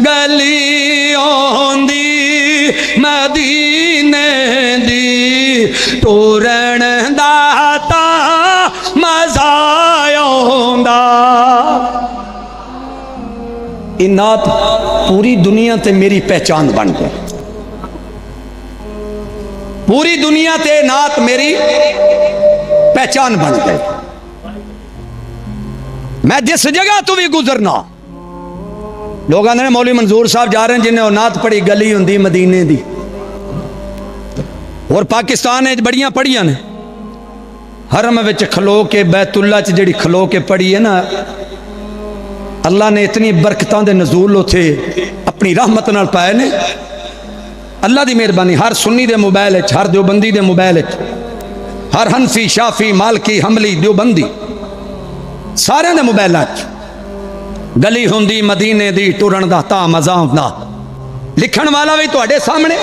गली आंदी मदीने दी टुरन दा तां मज़ा आंदा। ये नात पूरी दुनिया ते मेरी पहचान बन गई, पूरी दुनिया ते नात मेरी पहचान बन गई। मैं जिस जगह तो भी गुजरना लोग आंदे ने मौलवी मंजूर साहब जा रहे हैं जिन्हें नात पढ़ी गली हुंदी मदीने दी। और पाकिस्तान बड़ियां पढ़ियां ने, हरम विच खलो के बैतुल्ला च जिहड़ी खलो के पढ़ी है ना, अल्लाह ने इतनी बरकतां दे नज़ूल उथे अपनी रहमत नाल पाए ने। अल्लाह दी मेहरबानी हर सुन्नी दे मोबाइल च, हर देवबंदी दे मोबाइल च, हर हनफी शाफी मालकी हमली देवबंदी सारे दे मोबाइल च गली हुंदी मदीने दी टुरन दा तां मज़ा आंदा। लिखण वाला भी तुहाडे सामने,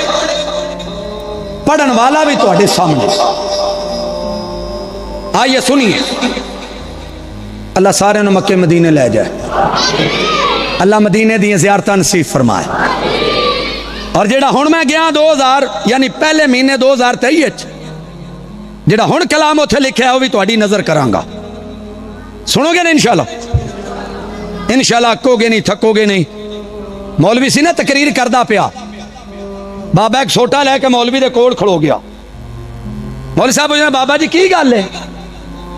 पढ़न वाला भी तुहाडे सामने। आइए सुनिए, अल्लाह सारे नूं मक्के मदीने ले जाए, अल्लाह मदीने दी ज़ियारतां नसीब फरमाए। और जेड़ा हुण मैं गया 2000 यानी पहले महीने 2023 जेड़ा हुण कलाम उत्थे लिखिया वो भी तुहाडी नज़र करांगा। सुनोगे ना इंशाअल्लाह, इंशाअल्लाह अकोगे नहीं, थकोगे नहीं। मौलवी सी ना तकरीर करदा पिया, बाबा एक छोटा लैके मौलवी दे कोल खड़ो गया। मौलवी साहब पुछदे बाबा जी की गल है?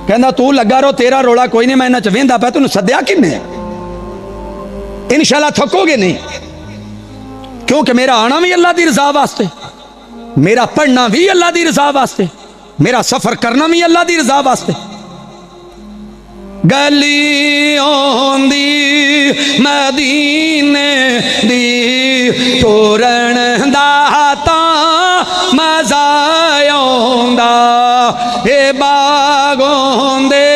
कहंदा तू लगा रहो, तेरा रोला कोई नहीं, मैं इन्हां च वेंदा पिया, तैनूं सद्दिया किन्ने? इंशाअल्लाह थकोगे नहीं, क्योंकि मेरा आना भी अल्लाह दी रज़ा वास्ते, मेरा पढ़ना भी अल्लाह दी रज़ा वास्ते, मेरा सफर करना भी अल्लाह दी रज़ा वास्ते। गली आंदी मदीने दी टुरन दा तां मज़ा आंदा। ए बागों दे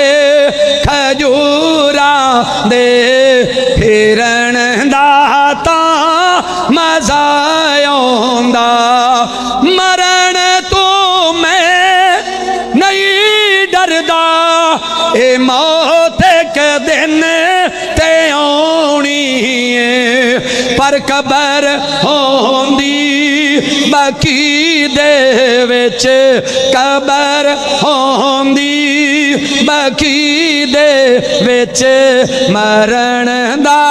खजूरां दे फिरन दा तां मज़ा आंदा। मरण तो मैं नहीं डरदा, ए मौत के दिन ते आउणी है, पर कबर होंदी बकी दे विच, कबर होंदी बकी दे विच, मरण दा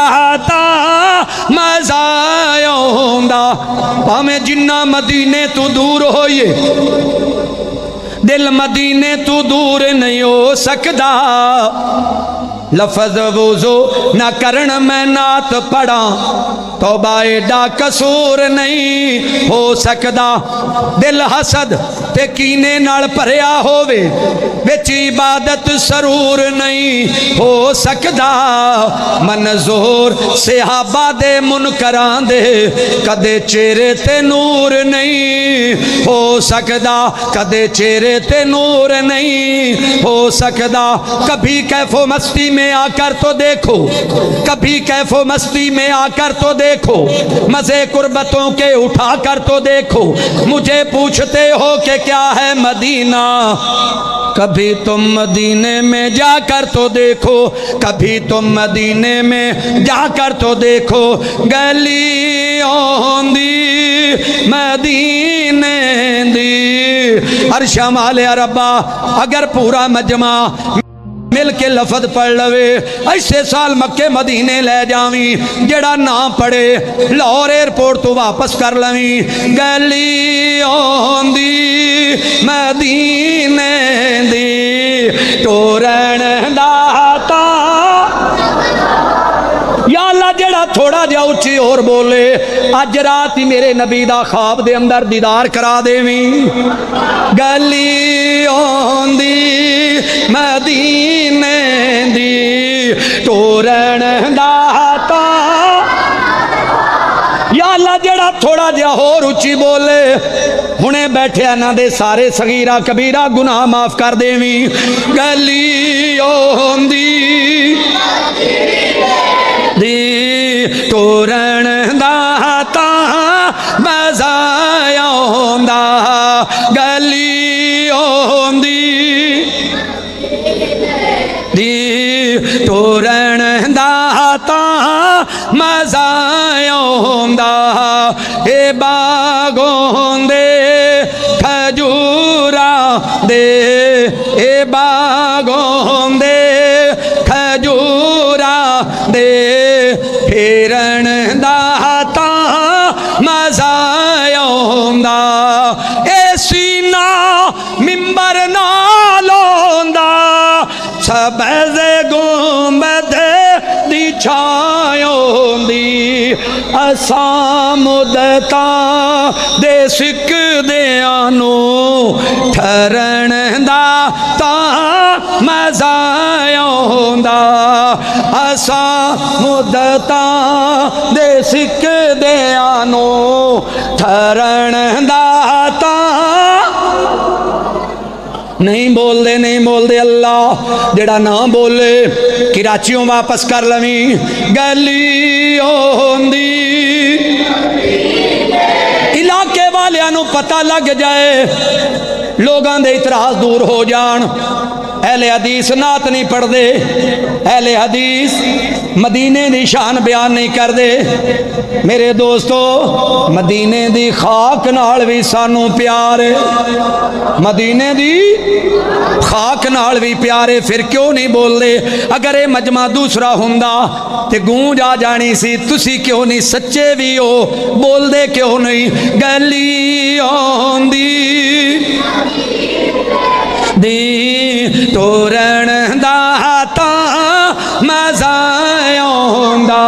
तां मज़ा आंदा। भावें जिन्ना मदीने तू दूर होइए, दिल मदीने तू दूर नहीं हो सकता। लफज वुज़ू ना करन मैं नात पढ़ा, तौबा एडा कसूर नहीं हो सकता। दिल हसद ते कीने नाल भरिया होवे, विच इबादत सरूर नहीं हो सकता। मंजूर सहाबा दे मुनकरां दे कदे चेहरे ते नूर नहीं हो सकता, कदे चेहरे ते नूर नहीं हो सकता। कभी कैफो मस्ती में आकर तो देखो, कभी कैफो मस्ती में आकर तो देखो, मजे कुर्बतों के उठा कर तो देखो। मुझे पूछते हो कि क्या है मदीना, कभी तुम मदीने में जाकर तो देखो, कभी तुम मदीने में जाकर तो देखो। गली आंदी मदीने दी अर्शा वाले रब्बा, अगर पूरा मजमा मिल के लफज पढ़ लवे, ऐसे साल मक्के मदीने ले जावी, जड़ा ना पढ़े लाहौर एयरपोर्ट तो वापस कर लवी। गली आंदी मदीने दी टुरन दा तां, या अल्लाह जड़ा थोड़ा जा उच्ची और बोले, अज रात ही मेरे नबी दा ख्वाब दे अंदर दीदार करा देवी। गली आंदी मदीने दी टुरन दा तां, या अल्लाह जड़ा थोड़ा जा होर उच्ची बोले, हुणे बैठे ना दे सारे सगीरा कबीरा गुनाह माफ कर देवी। गली आंदी दी टुरन दा तां मज़ा आंदा। गली आंदी दी टुरन दा तां मज़ा फेरन दा तां मज़ा आउंदा ए सीना मिंबर नाल आउंदा सबज़ गुंबद दी छां आउंदी असां मुद्दतां दे सिकदियां नूं ठरन दा तां मज़ा आउंदा असां मुद्दतां दे सिकदियां नूं ठरन दा तां नहीं बोलते अल्लाह जेड़ा ना बोले कराचियों वापस कर लवी गली होंदी इलाके वालियां पता लग जाए लोगों के इतराज दूर हो जान अहले हदीस नात नहीं पढ़ते अहले हदीस मदीने की शान बयान नहीं करते मेरे दोस्तों मदीने की खाक नाल भी सानू प्यार है मदीने की खाक नाल भी प्यार है फिर क्यों नहीं बोलते अगर ये मजमा दूसरा हुंदा ते गूंज आ जानी सी तुसी क्यों नहीं सच्चे भी हो बोलते क्यों नहीं गली आउंदी दी तोरण दा तां मज़ा आउंदा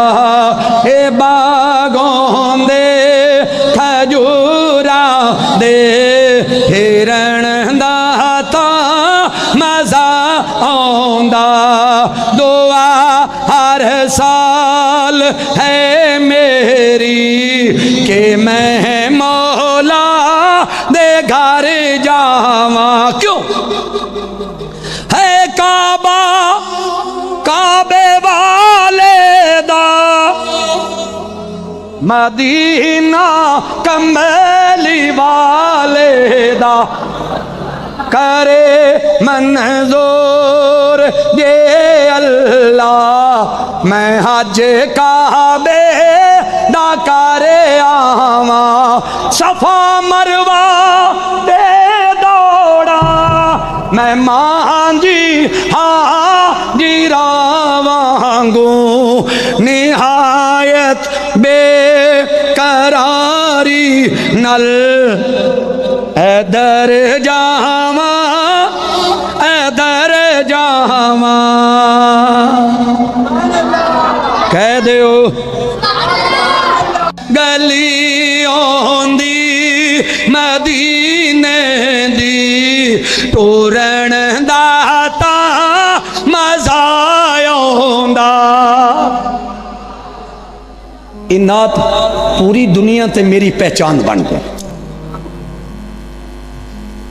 ए बागों दे खजूरा दे हिरण दा तां मज़ा आउंदा दुआ हर साल है मेरी कि मैं मौला दे घर जावा क्यों है काबा काबे वाले दा मदीना कमली वाले दा करे मंजूर ये अल्लाह मैं हज काबे दा करे आवा सफा मरवा दे दौड़ा मैं मांझी हाजी रावांगू निहायत बेकरारी नल ऐदर जावा कह दो गली आउंदी मदीने दी तोरण दा तां मज़ा आउंदा ये नात पूरी दुनिया ते मेरी पहचान बन गई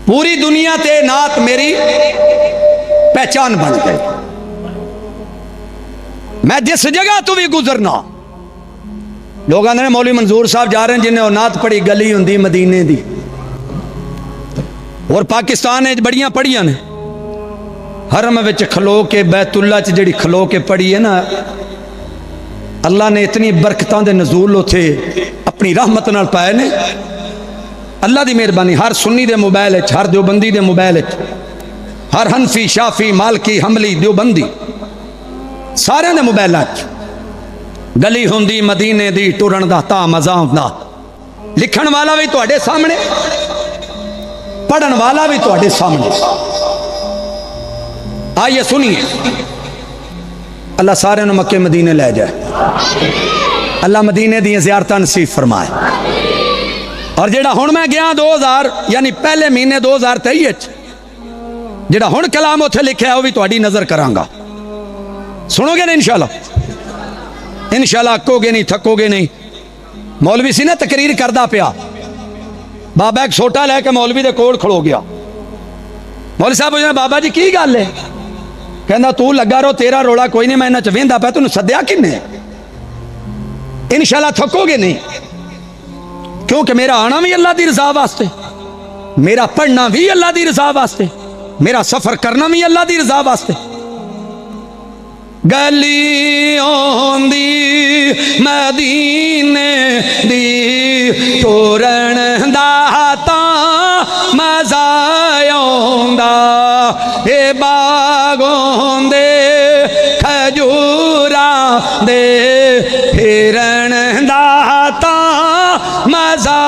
पूरी दुनिया ते नात मेरी पहचान बन गई मैं जिस जगह तो भी गुजरना लोग आते मौलवी मंजूर साहब जा रहे हैं जिन्हें नात पढ़ी गली होंगी मदीने दी और पाकिस्तान बड़ियां पढ़ियां ने हरम विच खलो के बैतुल्ला च जिहड़ी खलो के पढ़ी है ना अल्लाह ने इतनी बरकतां दे नज़ूल उथे अपनी रहमत नाल पाए ने अल्लाह की मेहरबानी हर सुन्नी दे मोबाइल हर देवबंदी दे मोबाइल हर हनफी शाफी मालकी हमली देवबंदी सारे दे मोबाइल गली होंदी मदीने दी टुरन दा ता मज़ा आउंदा लिखण वाला भी तुहाडे सामने पढ़न वाला भी तुहाडे सामने आइए सुनिए अल्लाह सारे मक्के मदीने ले जाए अल्लाह मदीने दी ज़ियारतां नसीब फरमाए और जेड़ा हुण मैं गया 2000 यानी पहले महीने 2023 जेड़ा हुण कलाम उत्थे लिखा है वह भी तुहाडी नज़र करांगा सुनोगे ना इंशाल्लाह अकोगे नहीं थकोगे नहीं मौलवी सी ना तकरीर करदा पिया बाबा एक छोटा लैके मौलवी दे कोल खड़ो गया मौलवी साहब पूछना बाबा जी की गल है कहना तू लगा रहो तेरा रोला कोई नहीं मैं इन्हां च वेंदा पिया तैनूं सद्या किन्ने इंशाल्लाह थकोगे नहीं क्योंकि मेरा आना भी अल्लाह की रजा वास्ते मेरा पढ़ना भी अल्लाह की रजा वास्ते मेरा सफर करना भी अल्लाह की रजा वास्ते गली आउंदी मदीने दी तोरण दा तां मज़ा आउंदा ए बागों दे खजूरा दे रहने दा तां मज़ा